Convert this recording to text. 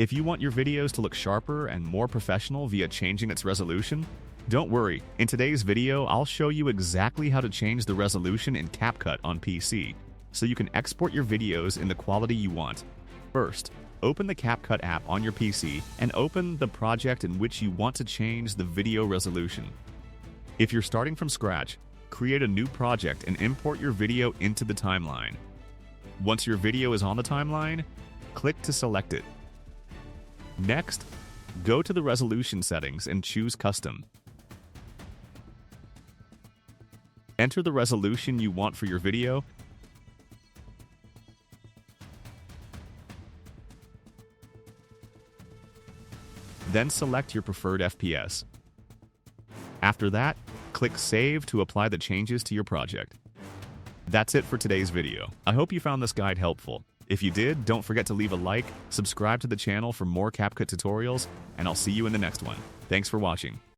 If you want your videos to look sharper and more professional via changing its resolution, don't worry. In today's video, I'll show you exactly how to change the resolution in CapCut on PC, so you can export your videos in the quality you want. First, open the CapCut app on your PC and open the project in which you want to change the video resolution. If you're starting from scratch, create a new project and import your video into the timeline. Once your video is on the timeline, click to select it. Next, go to the resolution settings and choose Custom. Enter the resolution you want for your video. Then select your preferred FPS. After that, click Save to apply the changes to your project. That's it for today's video. I hope you found this guide helpful. If you did, don't forget to leave a like, subscribe to the channel for more CapCut tutorials, and I'll see you in the next one. Thanks for watching.